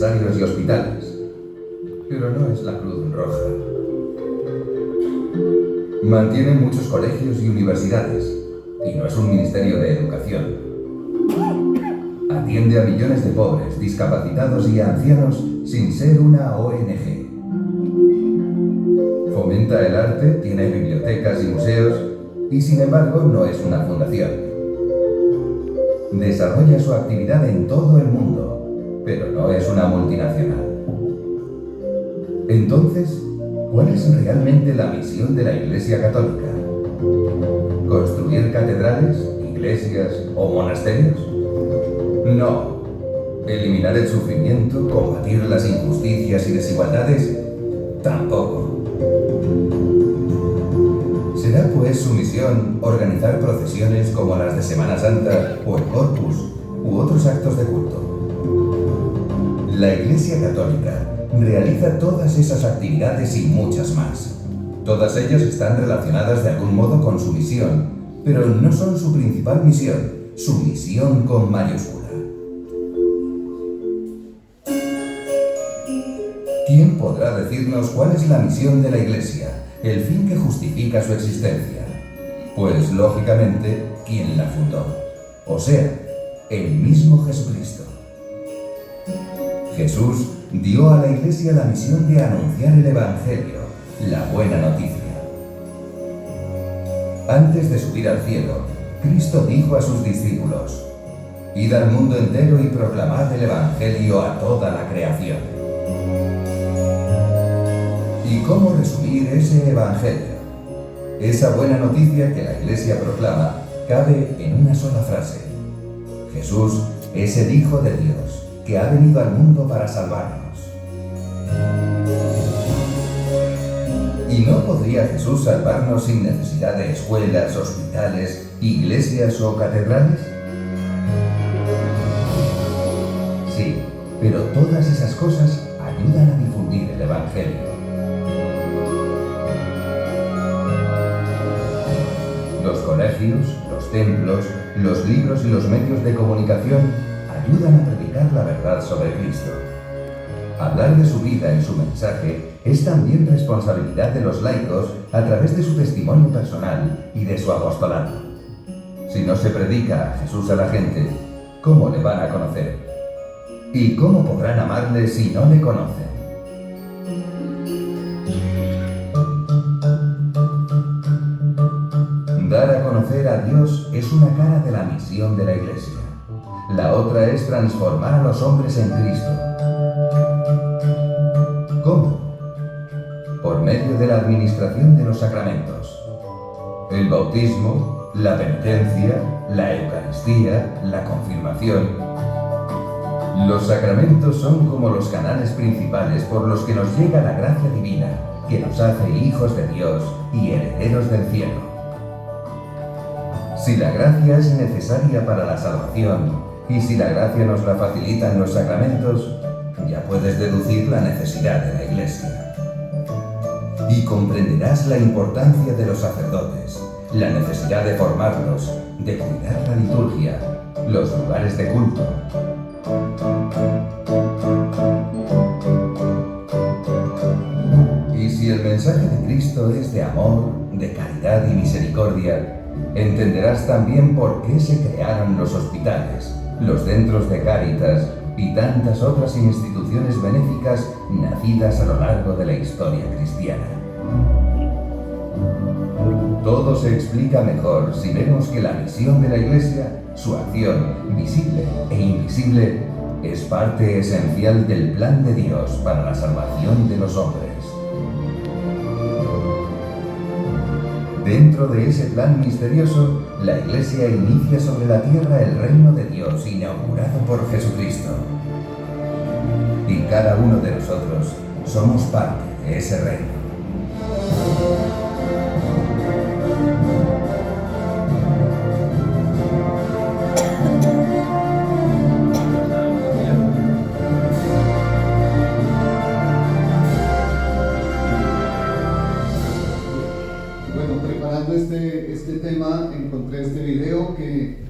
necesarios y hospitales. Pero no es la Cruz Roja. Mantiene muchos colegios y universidades, y no es un ministerio de educación. Atiende a millones de pobres, discapacitados y ancianos sin ser una ONG. Fomenta el arte, tiene bibliotecas y museos, y sin embargo no es una fundación. Desarrolla su actividad en todo el mundo, pero no es una multinacional. Entonces, ¿cuál es realmente la misión de la Iglesia Católica? ¿Construir catedrales, iglesias o monasterios? No. ¿Eliminar el sufrimiento, combatir las injusticias y desigualdades? Tampoco. ¿Será pues su misión organizar procesiones como las de Semana Santa o el Corpus u otros actos de culto? La Iglesia Católica realiza todas esas actividades y muchas más. Todas ellas están relacionadas de algún modo con su misión, pero no son su principal misión, su misión con mayúscula. ¿Quién podrá decirnos cuál es la misión de la Iglesia, el fin que justifica su existencia? Pues, lógicamente, ¿quién la fundó? O sea, el mismo Jesucristo. Jesús dio a la Iglesia la misión de anunciar el Evangelio, la buena noticia. Antes de subir al cielo, Cristo dijo a sus discípulos: «Id al mundo entero y proclamad el Evangelio a toda la creación». ¿Y cómo resumir ese Evangelio? Esa buena noticia que la Iglesia proclama cabe en una sola frase: Jesús es el Hijo de Dios, que ha venido al mundo para salvarnos. ¿Y no podría Jesús salvarnos sin necesidad de escuelas, hospitales, iglesias o catedrales? Sí, pero todas esas cosas ayudan a difundir el Evangelio. Los colegios, los templos, los libros y los medios de comunicación ayudan a predicar la verdad sobre Cristo. Hablar de su vida y su mensaje es también responsabilidad de los laicos a través de su testimonio personal y de su apostolado. Si no se predica a Jesús a la gente, ¿cómo le van a conocer? ¿Y cómo podrán amarle si no le conocen? Dar a conocer a Dios es una cara de la misión de la Iglesia. La otra es transformar a los hombres en Cristo. ¿Cómo? Por medio de la administración de los sacramentos. El bautismo, la penitencia, la Eucaristía, la confirmación. Los sacramentos son como los canales principales por los que nos llega la gracia divina, que nos hace hijos de Dios y herederos del cielo. Si la gracia es necesaria para la salvación, y si la gracia nos la facilitan los sacramentos, ya puedes deducir la necesidad de la Iglesia. Y comprenderás la importancia de los sacerdotes, la necesidad de formarlos, de cuidar la liturgia, los lugares de culto. Y si el mensaje de Cristo es de amor, de caridad y misericordia, entenderás también por qué se crearon los hospitales, los centros de Cáritas y tantas otras instituciones benéficas nacidas a lo largo de la historia cristiana. Todo se explica mejor si vemos que la misión de la Iglesia, su acción, visible e invisible, es parte esencial del plan de Dios para la salvación de los hombres. Dentro de ese plan misterioso, la Iglesia inicia sobre la tierra el reino de Dios inaugurado por Jesucristo. Y cada uno de nosotros somos parte de ese reino. Este tema encontré este video que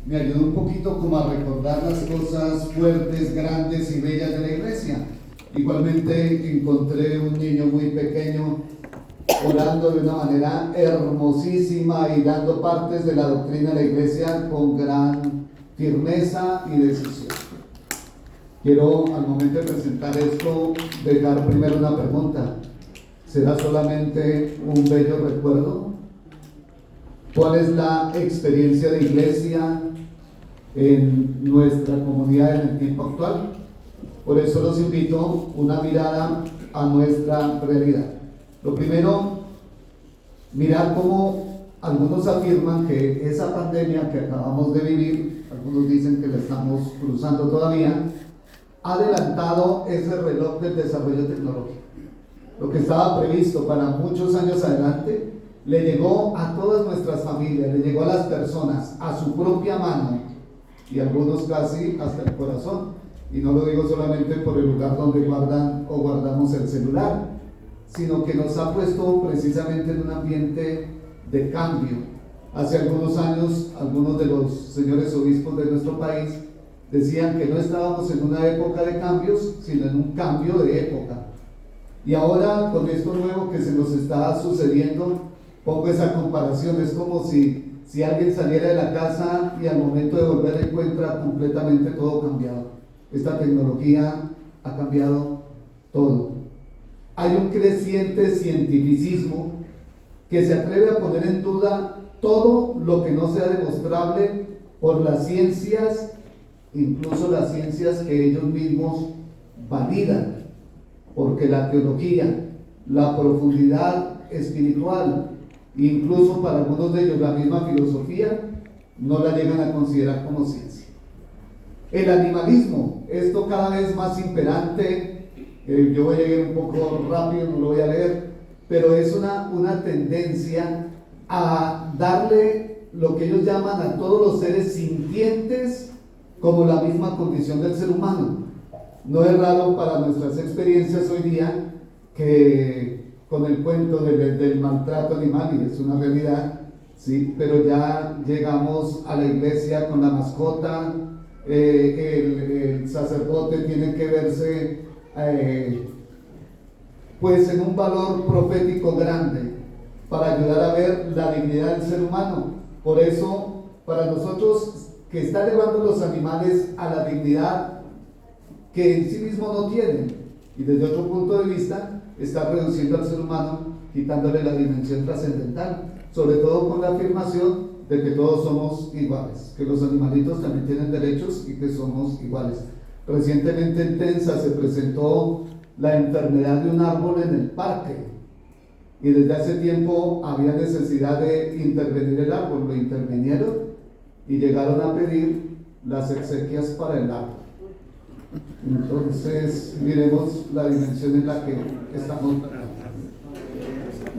me ayudó un poquito como a recordar las cosas fuertes, grandes y bellas de la iglesia. Igualmente encontré un niño muy pequeño orando de una manera hermosísima y dando partes de la doctrina de la iglesia con gran firmeza y decisión. Quiero, al momento de presentar esto, dejar primero una pregunta. ¿Será solamente un bello recuerdo? ¿Cuál es la experiencia de iglesia en nuestra comunidad en el tiempo actual? Por eso los invito a una mirada a nuestra realidad. Lo primero, mirar cómo algunos afirman que esa pandemia que acabamos de vivir, algunos dicen que la estamos cruzando todavía, ha adelantado ese reloj del desarrollo tecnológico. Lo que estaba previsto para muchos años adelante, le llegó a todas nuestras familias, le llegó a las personas, a su propia mano, y algunos casi hasta el corazón. Y no lo digo solamente por el lugar donde guardan o guardamos el celular, sino que nos ha puesto precisamente en un ambiente de cambio. Hace algunos años, algunos de los señores obispos de nuestro país decían que no estábamos en una época de cambios, sino en un cambio de época. Y ahora, con esto nuevo que se nos está sucediendo, pongo esa comparación. Es como si alguien saliera de la casa y al momento de volver encuentra completamente todo cambiado. Esta tecnología ha cambiado todo. Hay un creciente cientificismo que se atreve a poner en duda todo lo que no sea demostrable por las ciencias, incluso las ciencias que ellos mismos validan, porque la teología, la profundidad espiritual, incluso para algunos de ellos la misma filosofía, no la llegan a considerar como ciencia. El animalismo, esto cada vez más imperante. Yo voy a ir un poco rápido, no lo voy a leer, pero es una tendencia a darle lo que ellos llaman a todos los seres sintientes como la misma condición del ser humano. No es raro para nuestras experiencias hoy día que con el cuento del maltrato animal, y es una realidad, ¿sí? Pero ya llegamos a la iglesia con la mascota, el sacerdote tiene que verse pues en un valor profético grande para ayudar a ver la dignidad del ser humano. Por eso, para nosotros, que está elevando los animales a la dignidad que en sí mismo no tienen, y desde otro punto de vista está reduciendo al ser humano, quitándole la dimensión trascendental, sobre todo con la afirmación de que todos somos iguales, que los animalitos también tienen derechos y que somos iguales. Recientemente en Tensa se presentó la enfermedad de un árbol en el parque, y desde hace tiempo había necesidad de intervenir el árbol. Lo intervinieron y llegaron a pedir las exequias para el árbol. Entonces miremos la dimensión en la que estamos.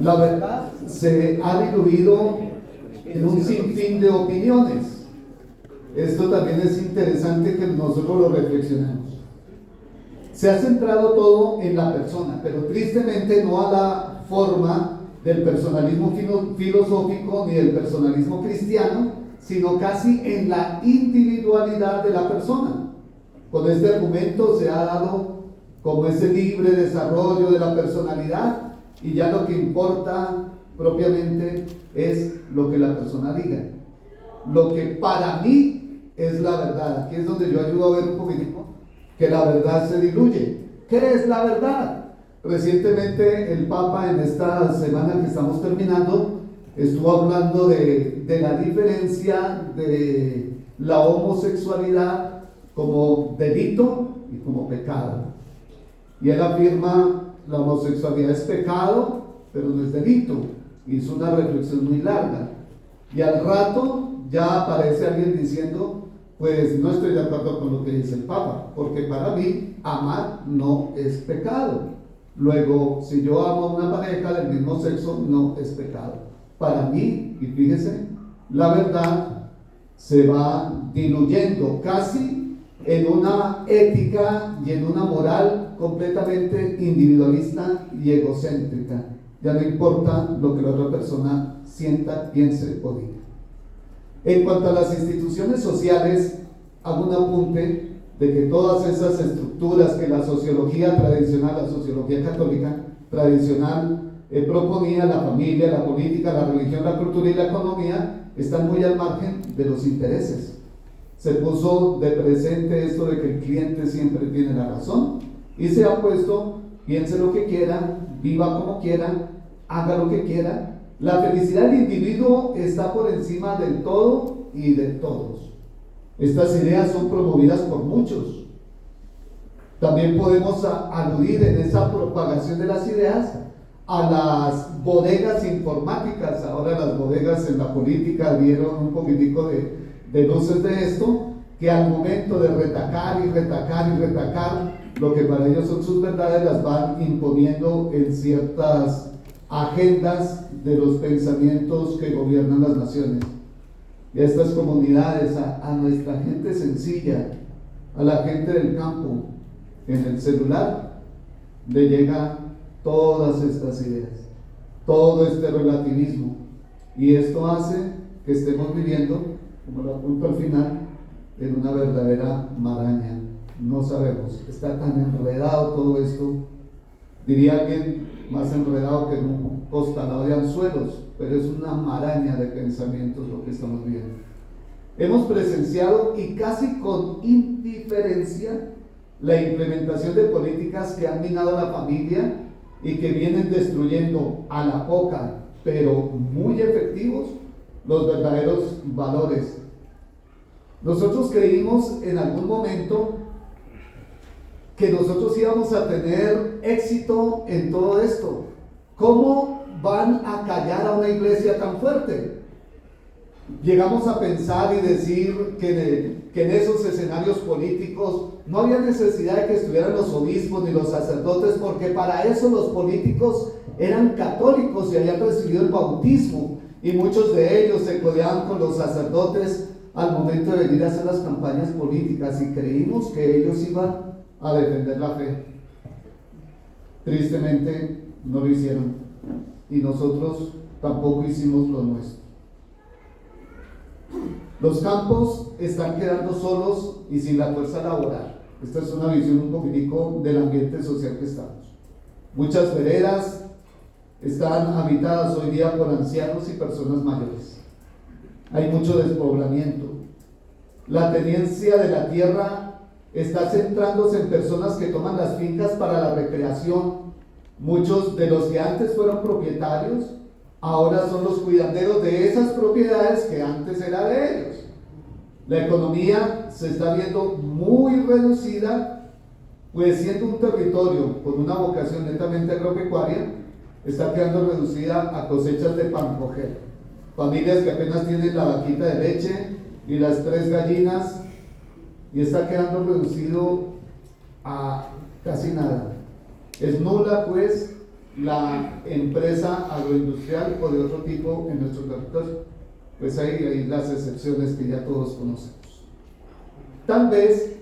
La verdad se ha diluido en un sinfín de opiniones. Esto también es interesante que nosotros lo reflexionemos. Se ha centrado todo en la persona, pero tristemente no a la forma del personalismo filosófico ni del personalismo cristiano, sino casi en la individualidad de la persona. Con este argumento se ha dado como ese libre desarrollo de la personalidad, y ya lo que importa propiamente es lo que la persona diga, lo que para mí es la verdad. Aquí es donde yo ayudo a ver un poquitico que la verdad se diluye. ¿Qué es la verdad? Recientemente el Papa, en esta semana que estamos terminando, estuvo hablando de la diferencia de la homosexualidad como delito y como pecado. Y él afirma: la homosexualidad es pecado, pero no es delito. Hizo una reflexión muy larga. Y al rato ya aparece alguien diciendo: pues no estoy de acuerdo con lo que dice el Papa, porque para mí amar no es pecado. Luego, si yo amo a una pareja del mismo sexo, no es pecado. Para mí, y fíjese, la verdad se va diluyendo casi en una ética y en una moral completamente individualista y egocéntrica. Ya no importa lo que la otra persona sienta, piense o diga. En cuanto a las instituciones sociales, hago un apunte de que todas esas estructuras que la sociología tradicional, la sociología católica tradicional, proponía, la familia, la política, la religión, la cultura y la economía, están muy al margen de los intereses. Se puso de presente esto de que el cliente siempre tiene la razón y se ha puesto, piense lo que quiera, viva como quiera, haga lo que quiera. La felicidad del individuo está por encima del todo y de todos. Estas ideas son promovidas por muchos. También podemos aludir en esa propagación de las ideas a las bodegas informáticas. Ahora las bodegas en la política dieron un poquitico de luces de esto, que al momento de retacar y retacar y retacar lo que para ellos son sus verdades, las van imponiendo en ciertas agendas de los pensamientos que gobiernan las naciones. Y a estas comunidades, a nuestra gente sencilla, a la gente del campo, en el celular le llegan todas estas ideas, todo este relativismo, y esto hace que estemos viviendo, como lo apunto al final, en una verdadera maraña. No sabemos, está tan enredado todo esto, diría alguien, más enredado que en un costalado de anzuelos, pero es una maraña de pensamientos lo que estamos viendo. Hemos presenciado, y casi con indiferencia, la implementación de políticas que han minado la familia y que vienen destruyendo a la poca, pero muy efectivos, los verdaderos valores. Nosotros creímos en algún momento que nosotros íbamos a tener éxito en todo esto. ¿Cómo van a callar a una iglesia tan fuerte? Llegamos a pensar y decir que en esos escenarios políticos no había necesidad de que estuvieran los obispos ni los sacerdotes, porque para eso los políticos eran católicos y habían recibido el bautismo, y muchos de ellos se codeaban con los sacerdotes al momento de venir a hacer las campañas políticas, y creímos que ellos iban a defender la fe. Tristemente no lo hicieron, y nosotros tampoco hicimos lo nuestro. Los campos están quedando solos y sin la fuerza laboral. Esta es una visión un poquitico del ambiente social que estamos. Muchas veredas están habitadas hoy día por ancianos y personas mayores. Hay mucho despoblamiento. La tenencia de la tierra está centrándose en personas que toman las fincas para la recreación. Muchos de los que antes fueron propietarios ahora son los cuidaderos de esas propiedades que antes era de ellos. La economía se está viendo muy reducida, pues siendo un territorio con una vocación netamente agropecuaria, está quedando reducida a cosechas de pan coger. Familias que apenas tienen la vaquita de leche y las 3 gallinas, y está quedando reducido a casi nada. Es nula, pues, la empresa agroindustrial o de otro tipo en nuestro territorio. Pues hay las excepciones que ya todos conocemos. Tal vez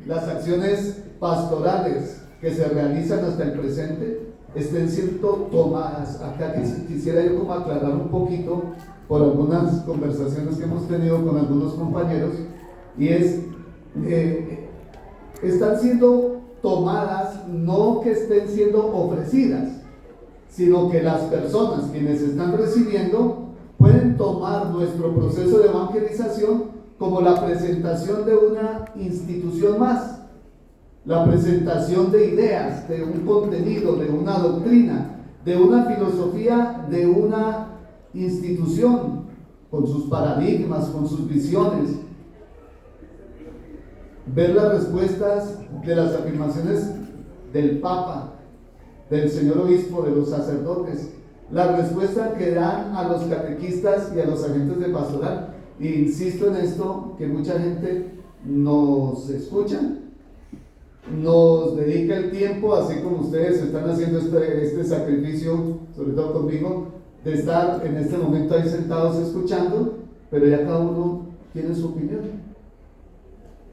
las acciones pastorales que se realizan hasta el presente estén siendo tomadas. Acá quisiera yo como aclarar un poquito por algunas conversaciones que hemos tenido con algunos compañeros, y es están siendo tomadas, no que estén siendo ofrecidas, sino que las personas quienes están recibiendo pueden tomar nuestro proceso de evangelización como la presentación de una institución más, la presentación de ideas, de un contenido, de una doctrina, de una filosofía, de una institución, con sus paradigmas, con sus visiones. Ver las respuestas de las afirmaciones del Papa, del señor obispo, de los sacerdotes, la respuesta que dan a los catequistas y a los agentes de pastoral. E insisto en esto, que mucha gente nos escucha, nos dedica el tiempo, así como ustedes están haciendo este sacrificio, sobre todo conmigo, de estar en este momento ahí sentados escuchando, pero ya cada uno tiene su opinión.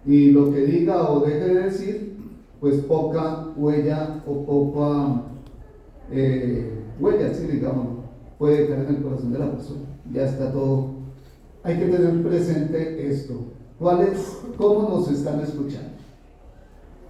Y lo que diga o deje de decir, pues poca huella o poca huella, sí, digamos, puede caer en el corazón de la persona. Ya está todo hay que tener presente esto. ¿Cómo nos están escuchando?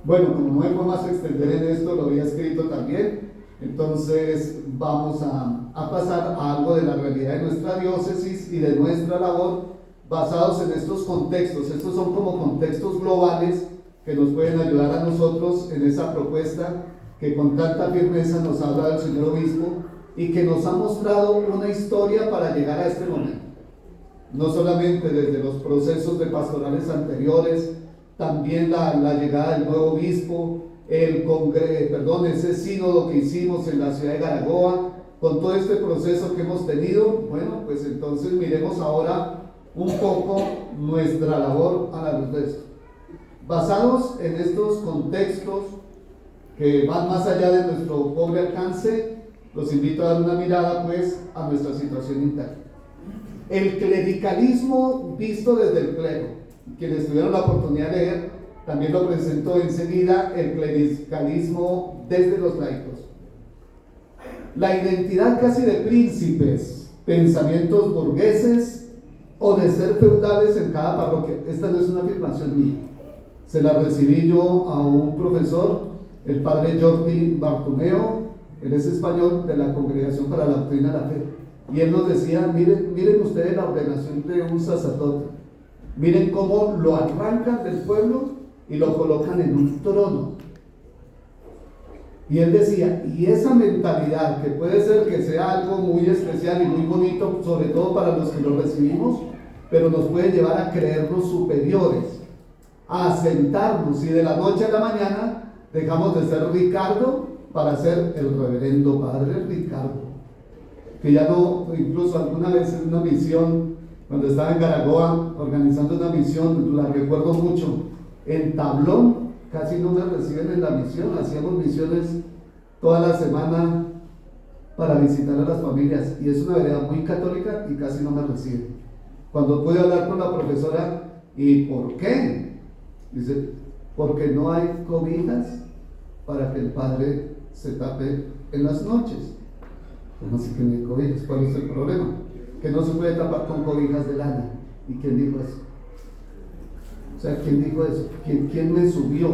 Bueno, como no me puedo más extender en esto, lo había escrito también, entonces vamos a pasar a algo de la realidad de nuestra diócesis y de nuestra labor basados en estos contextos. Estos son como contextos globales que nos pueden ayudar a nosotros en esa propuesta que con tanta firmeza nos habla el señor obispo y que nos ha mostrado una historia para llegar a este momento. No solamente desde los procesos de pastorales anteriores, también la llegada del nuevo obispo, ese sínodo que hicimos en la ciudad de Garagoa, con todo este proceso que hemos tenido. Bueno, pues entonces miremos ahora un poco nuestra labor a la luz de esto. Basados en estos contextos que van más allá de nuestro pobre alcance, los invito a dar una mirada pues a nuestra situación interna. El clericalismo visto desde el clero. Quienes tuvieron la oportunidad de leer, también lo presentó enseguida el clericalismo desde los laicos. La identidad casi de príncipes, pensamientos burgueses o de ser feudales en cada parroquia. Esta no es una afirmación mía. Se la recibí yo a un profesor, el padre Jordi Bartumeo, él es español, de la Congregación para la Doctrina de la Fe. Y él nos decía, miren ustedes la ordenación de un sacerdote. Miren cómo lo arrancan del pueblo y lo colocan en un trono. Y él decía, y esa mentalidad que puede ser que sea algo muy especial y muy bonito, sobre todo para los que lo recibimos, pero nos puede llevar a creernos superiores, a sentarnos y de la noche a la mañana dejamos de ser Ricardo para ser el reverendo padre Ricardo. Que ya no, incluso alguna vez en una misión, cuando estaba en Garagoa organizando una misión, la recuerdo mucho, en Tablón casi no me reciben en la misión, hacíamos misiones toda la semana para visitar a las familias y es una vereda muy católica y casi no me reciben. Cuando pude hablar con la profesora, ¿y por qué? Dice, porque no hay cobijas para que el padre se tape en las noches. ¿Cómo así que no hay cobijas? ¿Cuál es el problema? Que no se puede tapar con cobijas de lana. ¿Y quién dijo eso? O sea, ¿quién dijo eso? ¿Quién me subió?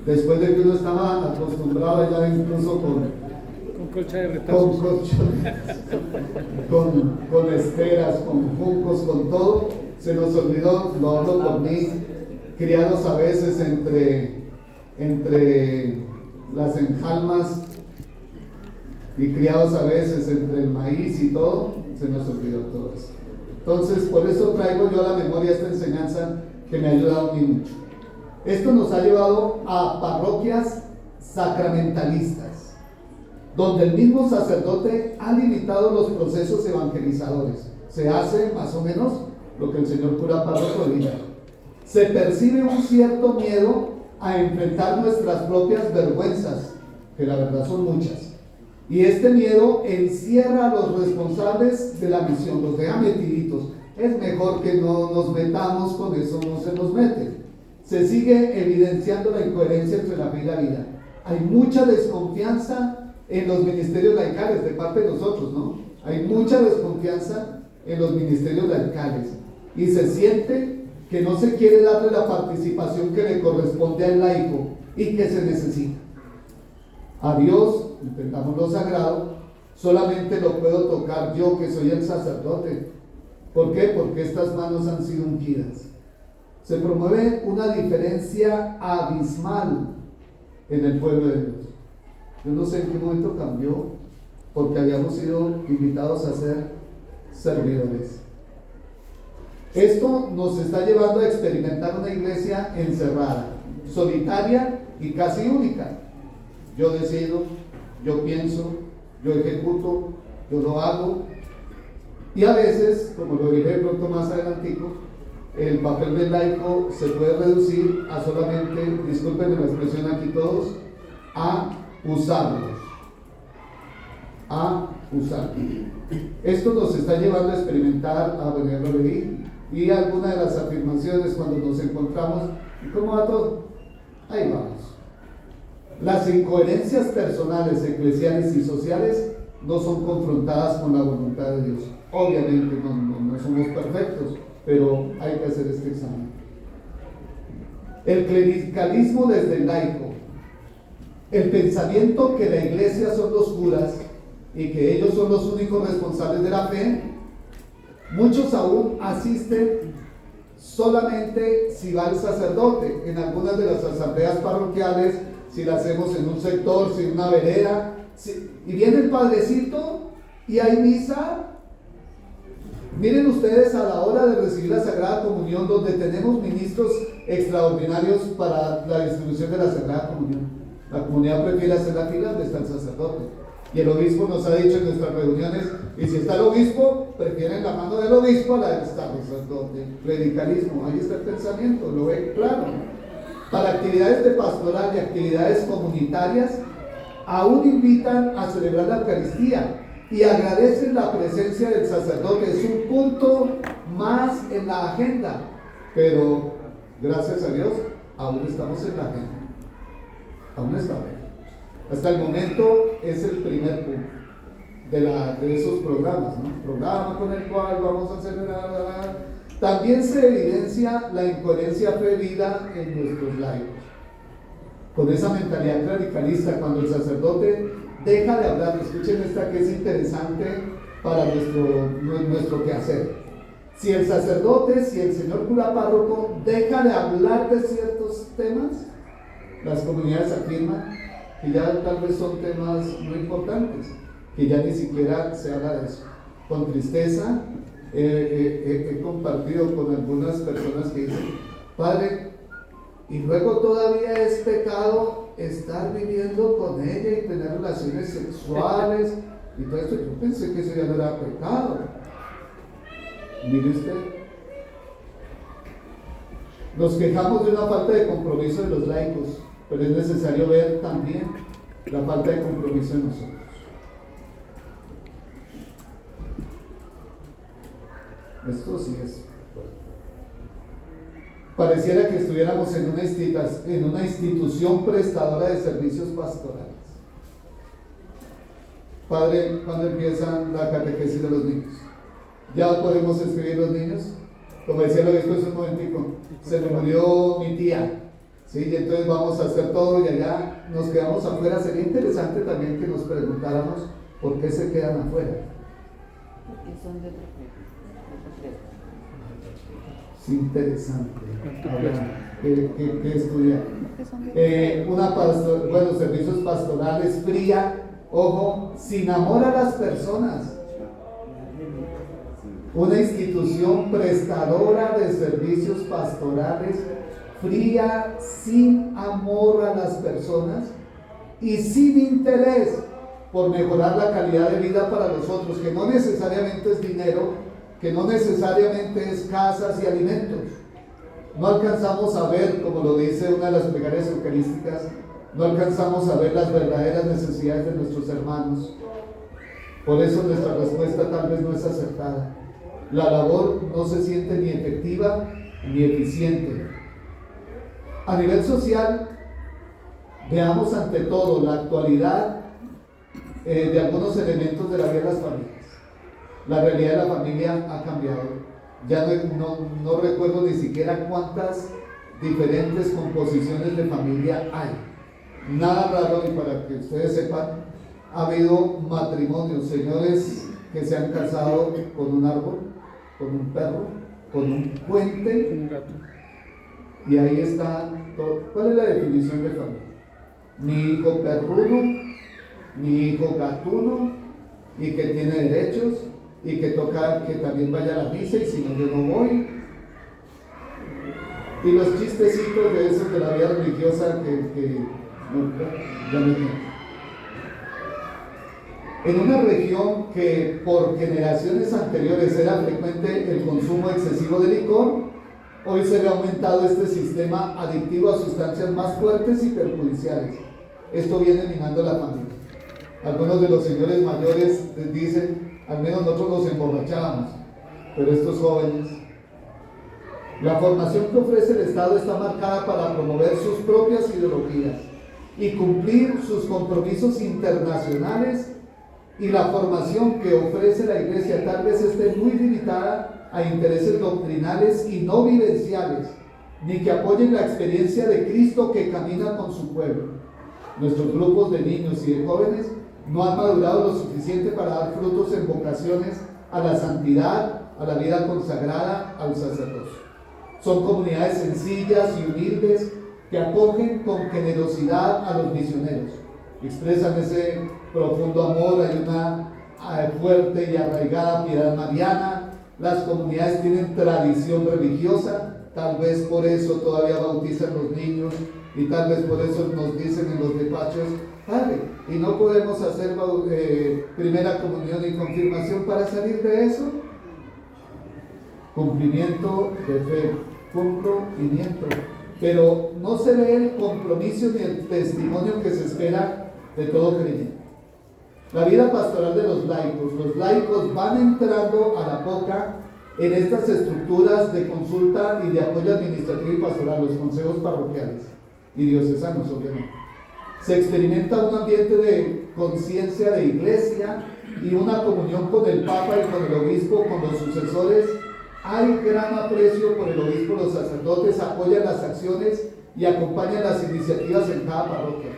Después de que uno estaba acostumbrado ya incluso con colcha de retazos, con esteras, con juncos, con todo, se nos olvidó, lo hablo por mí, criados a veces entre las enjalmas y criados a veces entre el maíz y todo, se nos olvidó todo eso. Entonces, por eso traigo yo a la memoria esta enseñanza que me ha ayudado a mí mucho. Esto nos ha llevado a parroquias sacramentalistas, donde el mismo sacerdote ha limitado los procesos evangelizadores. Se hace más o menos lo que el señor cura párroco diga. Se percibe un cierto miedo a enfrentar nuestras propias vergüenzas, que la verdad son muchas. Y este miedo encierra a los responsables de la misión, los deja metiditos. Es mejor que no nos metamos con eso, no se nos mete. Se sigue evidenciando la incoherencia entre la fe y la vida. Hay mucha desconfianza en los ministerios laicales de parte de nosotros, ¿no? Hay mucha desconfianza en los ministerios laicales y se siente que no se quiere darle la participación que le corresponde al laico y que se necesita. A Dios, intentamos lo sagrado, solamente lo puedo tocar yo que soy el sacerdote. ¿Por qué? Porque estas manos han sido ungidas. Se promueve una diferencia abismal en el pueblo de Dios. Yo no sé en qué momento cambió, porque habíamos sido invitados a ser servidores. Esto nos está llevando a experimentar una iglesia encerrada, solitaria y casi única. Yo decido, yo pienso, yo ejecuto, yo lo hago. Y a veces, como lo diré pronto más adelantico, el papel del laico se puede reducir a solamente, discúlpenme la expresión aquí todos, a usarlos. A usarlos. Esto nos está llevando a experimentar, a venir a vivir, y algunas de las afirmaciones cuando nos encontramos, ¿cómo va todo? Ahí vamos. Las incoherencias personales, eclesiales y sociales no son confrontadas con la voluntad de Dios. Obviamente no somos perfectos, pero hay que hacer este examen. El clericalismo desde el laico, el pensamiento que la iglesia son los curas y que ellos son los únicos responsables de la fe. Muchos aún asisten solamente si va el sacerdote. En algunas de las asambleas parroquiales, si la hacemos en un sector, si en una vereda, y viene el padrecito y hay misa. Miren ustedes, a la hora de recibir la Sagrada Comunión, donde tenemos ministros extraordinarios para la distribución de la Sagrada Comunión, la comunidad prefiere hacer la fila donde está el sacerdote. Y el obispo nos ha dicho en nuestras reuniones, y si está el obispo, prefieren la mano del obispo a la del sacerdote. Clericalismo, ahí está el pensamiento, lo ve claro. Para actividades de pastoral y actividades comunitarias, aún invitan a celebrar la Eucaristía y agradecen la presencia del sacerdote. Es un punto más en la agenda, pero gracias a Dios, aún estamos en la agenda. Aún está bien. Hasta el momento es el primer punto de esos programas, ¿no? Programa con el cual vamos a acelerar. También se evidencia la incoherencia fe-vida en nuestros laicos. Con esa mentalidad clericalista, cuando el sacerdote deja de hablar, escuchen esta que es interesante para nuestro quehacer. Si el sacerdote, si el señor cura párroco deja de hablar de ciertos temas, las comunidades afirman que ya tal vez son temas muy importantes, que ya ni siquiera se habla de eso. Con tristeza he compartido con algunas personas que dicen: padre, y luego todavía es pecado estar viviendo con ella y tener relaciones sexuales y todo esto. Yo pensé que eso ya no era pecado. Mire usted, nos quejamos de una falta de compromiso de los laicos, pero es necesario ver también la falta de compromiso de nosotros. Esto sí es. Pareciera que estuviéramos en una institución prestadora de servicios pastorales. Padre, ¿cuándo empiezan la catequesis de los niños? ¿Ya podemos escribir los niños? Como decía el obispo hace un momentico, se me murió mi tía, ¿sí? Y entonces vamos a hacer todo y allá nos quedamos afuera. Sería interesante también que nos preguntáramos por qué se quedan afuera. Porque son de otro Es interesante. Ahora, ¿qué estudiar? Servicios pastorales, fría, ojo, sin amor a las personas. Una institución prestadora de servicios pastorales, fría, sin amor a las personas y sin interés por mejorar la calidad de vida para los otros, que no necesariamente es dinero, que no necesariamente es casas y alimentos. No alcanzamos a ver, como lo dice una de las plegarias eucarísticas, no alcanzamos a ver las verdaderas necesidades de nuestros hermanos. Por eso nuestra respuesta tal vez no es acertada. La labor no se siente ni efectiva ni eficiente. A nivel social, veamos ante todo la actualidad de algunos elementos de la vida de las familias. La realidad de la familia ha cambiado. Ya no recuerdo ni siquiera cuántas diferentes composiciones de familia hay. Nada raro, y para que ustedes sepan, ha habido matrimonios, señores que se han casado con un árbol, con un perro, con un puente, Un gato. y ahí está todo. ¿Cuál es la definición de familia? Mi hijo perruno, mi hijo gatuno, y que tiene derechos, y que toca que también vaya a la misa, y si no, yo no voy. Y los chistecitos de esos de la vida religiosa que ya no tienen. En una región que por generaciones anteriores era frecuente el consumo excesivo de licor, hoy se ve aumentado este sistema adictivo a sustancias más fuertes y perjudiciales. Esto viene minando la familia. Algunos de los señores mayores dicen: al menos nosotros nos emborrachábamos, pero estos jóvenes. La formación que ofrece el Estado está marcada para promover sus propias ideologías y cumplir sus compromisos internacionales y la formación que ofrece la iglesia tal vez esté muy limitada a intereses doctrinales y no vivenciales, ni que apoyen la experiencia de Cristo que camina con su pueblo. Nuestros grupos de niños y de jóvenes no han madurado lo suficiente para dar frutos en vocaciones a la santidad, a la vida consagrada, al sacerdocio. Son comunidades sencillas y humildes que acogen con generosidad a los misioneros. Expresan ese profundo amor, hay una fuerte y arraigada piedad mariana. Las comunidades tienen tradición religiosa, tal vez por eso todavía bautizan los niños y tal vez por eso nos dicen en los despachos: padre, y no podemos hacer primera comunión y confirmación para salir de eso. Cumplimiento de fe, cumplimiento, pero no se ve el compromiso ni el testimonio que se espera de todo creyente. La vida pastoral de los laicos van entrando a la poca en estas estructuras de consulta y de apoyo administrativo y pastoral, los consejos parroquiales y diocesanos, obviamente. Se experimenta un ambiente de conciencia de iglesia y una comunión con el Papa y con el obispo, con los sucesores. Hay gran aprecio por el obispo, los sacerdotes apoyan las acciones y acompañan las iniciativas en cada parroquia.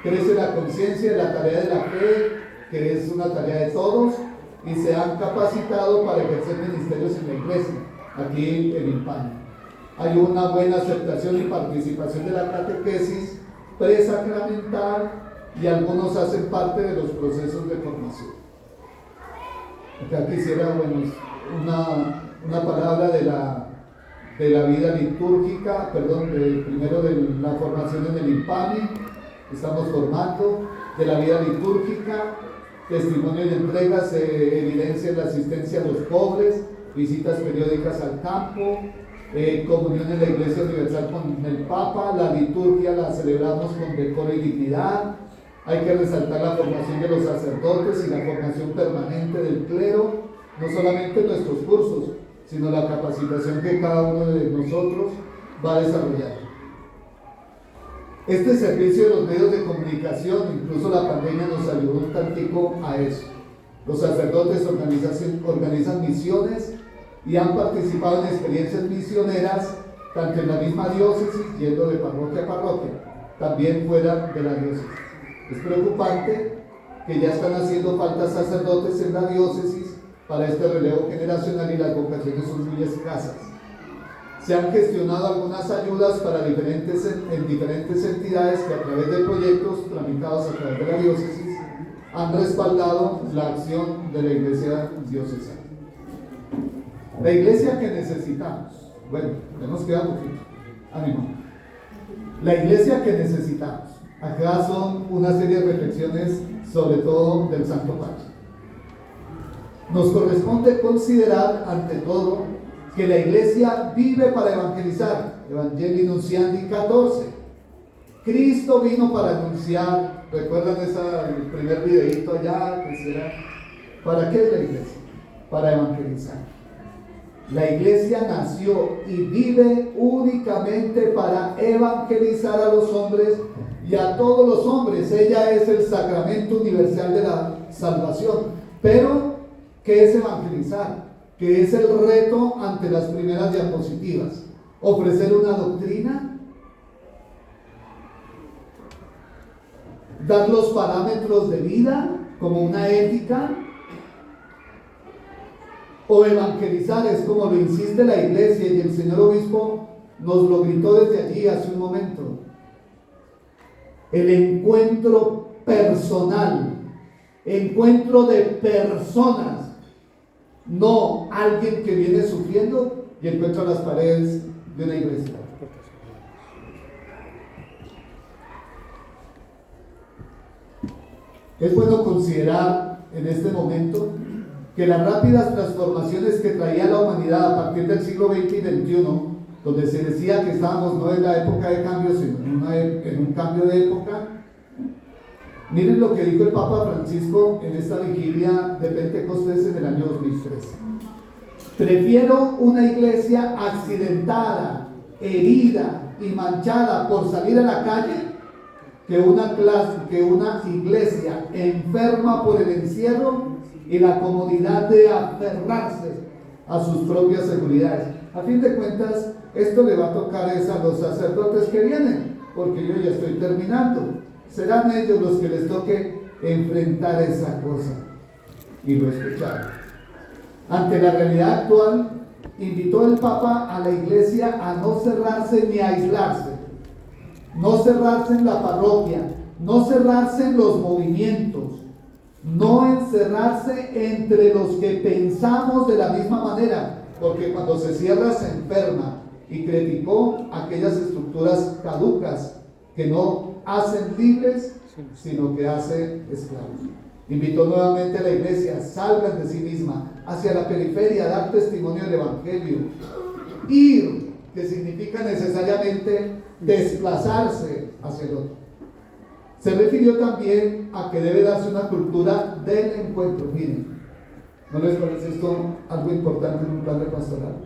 Crece la conciencia de la tarea de la fe, que es una tarea de todos, y se han capacitado para ejercer ministerios en la iglesia, aquí en Impania. Hay una buena aceptación y participación de la catequesis presacramental y algunos hacen parte de los procesos de formación. Acá quisiera, una palabra de la vida litúrgica, primero de la formación en el IMPANI, estamos formando, de la vida litúrgica, testimonio y entrega, se evidencia la asistencia a los pobres, visitas periódicas al campo, comunión en la Iglesia Universal con el Papa, la liturgia la celebramos con decoro y dignidad. Hay que resaltar la formación de los sacerdotes y la formación permanente del clero, no solamente nuestros cursos, sino la capacitación que cada uno de nosotros va desarrollando. Este servicio de los medios de comunicación, incluso la pandemia nos ayudó un tantico a eso. Los sacerdotes organizan misiones y han participado en experiencias misioneras, tanto en la misma diócesis, yendo de parroquia a parroquia, también fuera de la diócesis. Es preocupante que ya están haciendo falta sacerdotes en la diócesis para este relevo generacional y las vocaciones son muy escasas. Se han gestionado algunas ayudas para en diferentes entidades que a través de proyectos tramitados a través de la diócesis han respaldado la acción de la iglesia diocesana. La iglesia que necesitamos, ya nos queda poquito, ánimo. La iglesia que necesitamos, acá son una serie de reflexiones sobre todo del Santo Padre. Nos corresponde considerar ante todo que la iglesia vive para evangelizar. Evangelii Nunciandi 14. Cristo vino para anunciar. ¿Recuerdan el primer videito allá? ¿Para qué es la iglesia? Para evangelizar. La iglesia nació y vive únicamente para evangelizar a los hombres y a todos los hombres. Ella es el sacramento universal de la salvación. Pero, ¿qué es evangelizar? Que es el reto ante las primeras diapositivas. Ofrecer una doctrina, dar los parámetros de vida como una ética, o evangelizar es como lo insiste la iglesia y el señor obispo nos lo gritó desde allí hace un momento. El encuentro personal, encuentro de personas. No alguien que viene sufriendo y encuentra las paredes de una iglesia. Es bueno considerar en este momento que las rápidas transformaciones que traía la humanidad a partir del siglo XX y XXI, donde se decía que estábamos no en la época de cambio, sino en un cambio de época. Miren lo que dijo el Papa Francisco en esta vigilia de Pentecostés en el año 2013. Prefiero una iglesia accidentada, herida y manchada por salir a la calle que una iglesia enferma por el encierro y la comodidad de aferrarse a sus propias seguridades. A fin de cuentas, esto le va a tocar a los sacerdotes que vienen, porque yo ya estoy terminando. Serán ellos los que les toque enfrentar esa cosa. Y lo escucharon. Ante la realidad actual, invitó el Papa a la iglesia a no cerrarse ni aislarse, no cerrarse en la parroquia, no cerrarse en los movimientos, no encerrarse entre los que pensamos de la misma manera, porque cuando se cierra se enferma, y criticó aquellas estructuras caducas que no hacen libres, sino que hacen esclavos. Invitó nuevamente a la iglesia: salgan de sí misma hacia la periferia, dar testimonio del evangelio. Ir, que significa necesariamente desplazarse hacia el otro. Se refirió también a que debe darse una cultura del encuentro. Miren, ¿no les parece esto algo importante en un plan de pastoral?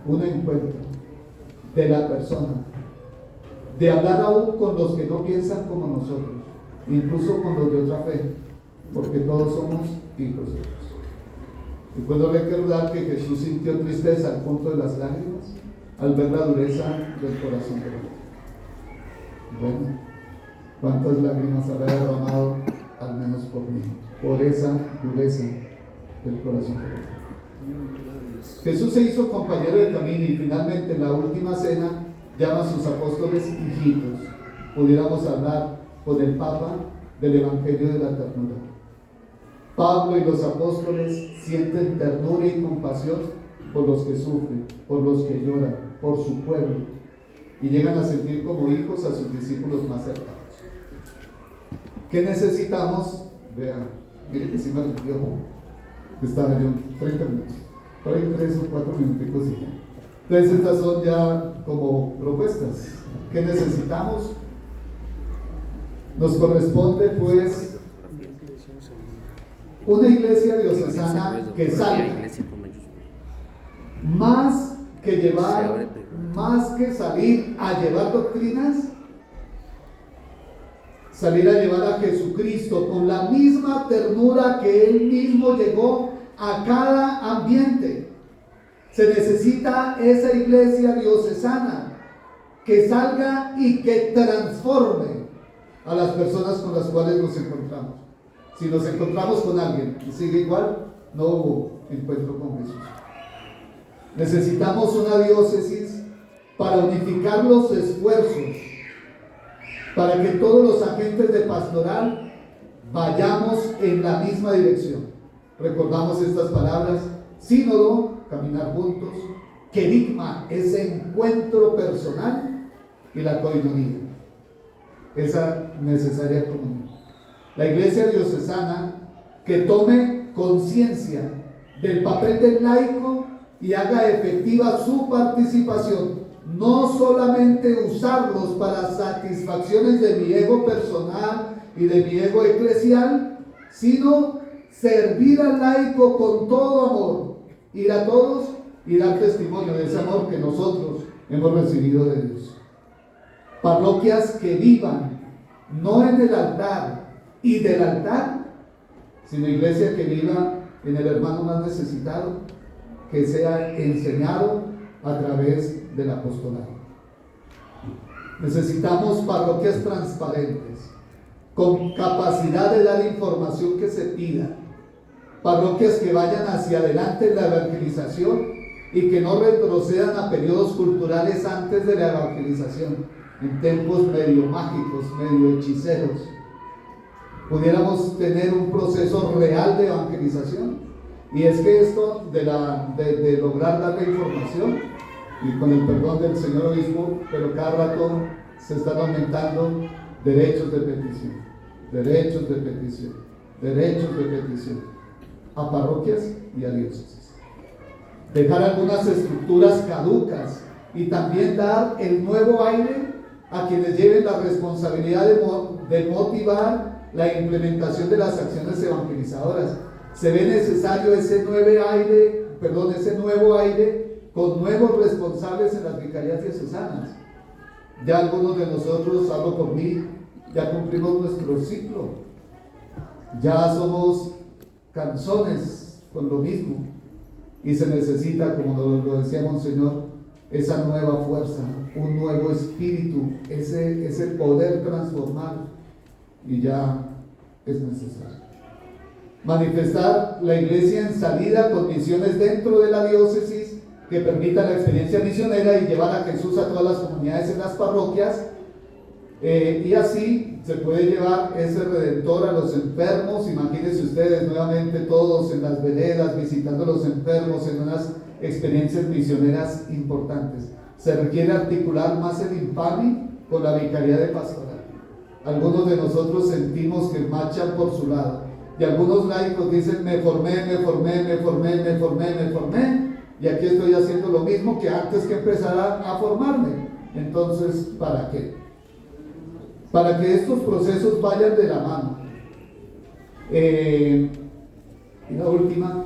Un encuentro de la persona, de hablar aún con los que no piensan como nosotros, incluso con los de otra fe, porque todos somos hijos de Dios. Y puedo recordar que Jesús sintió tristeza al punto de las lágrimas al ver la dureza del corazón de Dios. Bueno, ¿cuántas lágrimas habrá derramado, al menos por mí, por esa dureza del corazón de Dios? Jesús se hizo compañero de camino y finalmente en la última cena llama a sus apóstoles hijitos. Pudiéramos hablar con el Papa del Evangelio de la ternura. Pablo y los apóstoles sienten ternura y compasión por los que sufren, por los que lloran, por su pueblo, y llegan a sentir como hijos a sus discípulos más cercanos. ¿Qué necesitamos? Vean, miren que sí me limpió. Estaba yo 30 minutos, por ahí 3 o 4 minutos y ya. Entonces estas son ya como propuestas. ¿Qué necesitamos? Nos corresponde pues una iglesia diocesana que salga, más que salir a llevar doctrinas, salir a llevar a Jesucristo con la misma ternura que Él mismo llegó a cada ambiente. Se necesita esa iglesia diocesana que salga y que transforme a las personas con las cuales nos encontramos. Si nos encontramos con alguien y sigue igual, no hubo encuentro con Jesús. Necesitamos una diócesis para unificar los esfuerzos, para que todos los agentes de pastoral vayamos en la misma dirección. Recordamos estas palabras: sínodo, caminar juntos; querigma, ese encuentro personal; y la koinonía, esa necesaria comunión. La iglesia diocesana que tome conciencia del papel del laico y haga efectiva su participación, no solamente usarlos para satisfacciones de mi ego personal y de mi ego eclesial, sino servir al laico con todo amor, ir a todos y dar testimonio de ese amor que nosotros hemos recibido de Dios. Parroquias que vivan no en el altar y del altar, sino iglesia que viva en el hermano más necesitado, que sea enseñado a través del apostolado. Necesitamos parroquias transparentes, con capacidad de dar información que se pida, parroquias que vayan hacia adelante en la evangelización y que no retrocedan a periodos culturales antes de la evangelización, en tiempos medio mágicos, medio hechiceros. Pudiéramos tener un proceso real de evangelización. Y es que esto de lograr dar la información, y con el perdón del señor obispo, pero cada rato se están aumentando derechos de petición, derechos de petición, derechos de petición a parroquias y a diócesis. Dejar algunas estructuras caducas y también dar el nuevo aire a quienes lleven la responsabilidad de motivar la implementación de las acciones evangelizadoras. Se ve necesario ese nuevo aire con nuevos responsables en las vicarías diocesanas. Ya algunos de nosotros, hablo por mí, ya cumplimos nuestro ciclo. Ya somos canzones con lo mismo. Y se necesita, como lo decía Monseñor, esa nueva fuerza, un nuevo espíritu, ese poder transformar. Y ya es necesario. Manifestar la iglesia en salida con misiones dentro de la diócesis que permita la experiencia misionera y llevar a Jesús a todas las comunidades en las parroquias, y así se puede llevar ese Redentor a los enfermos. Imagínense ustedes nuevamente todos en las veredas visitando a los enfermos en unas experiencias misioneras importantes. Se requiere articular más el INPAMI con la Vicaría de Pastoral. Algunos de nosotros sentimos que marchan por su lado y algunos laicos dicen me formé, y aquí estoy haciendo lo mismo que antes que empezar a formarme. Entonces, ¿para qué? Para que estos procesos vayan de la mano. Y la última,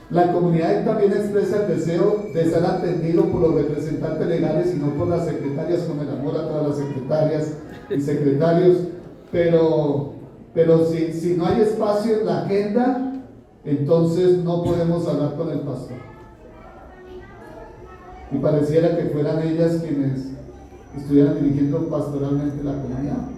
la comunidad también expresa el deseo de ser atendido por los representantes legales y no por las secretarias, con el amor a todas las secretarias y secretarios, pero si no hay espacio en la agenda, entonces no podemos hablar con el pastor. Y pareciera que fueran ellas quienes estuvieran dirigiendo pastoralmente la comunidad.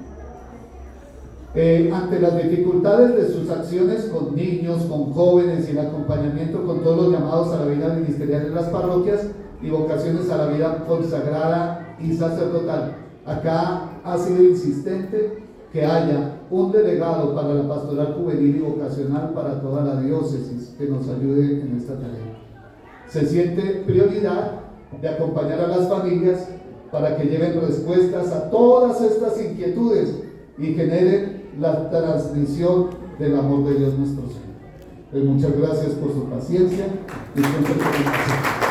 Ante las dificultades de sus acciones con niños, con jóvenes y el acompañamiento con todos los llamados a la vida ministerial en las parroquias y vocaciones a la vida consagrada y sacerdotal, acá ha sido insistente que haya un delegado para la pastoral juvenil y vocacional para toda la diócesis que nos ayude en esta tarea. Se siente prioridad de acompañar a las familias para que lleven respuestas a todas estas inquietudes y generen la transmisión del amor de Dios nuestro Señor. Muchas gracias por su paciencia y siempre por su paciencia.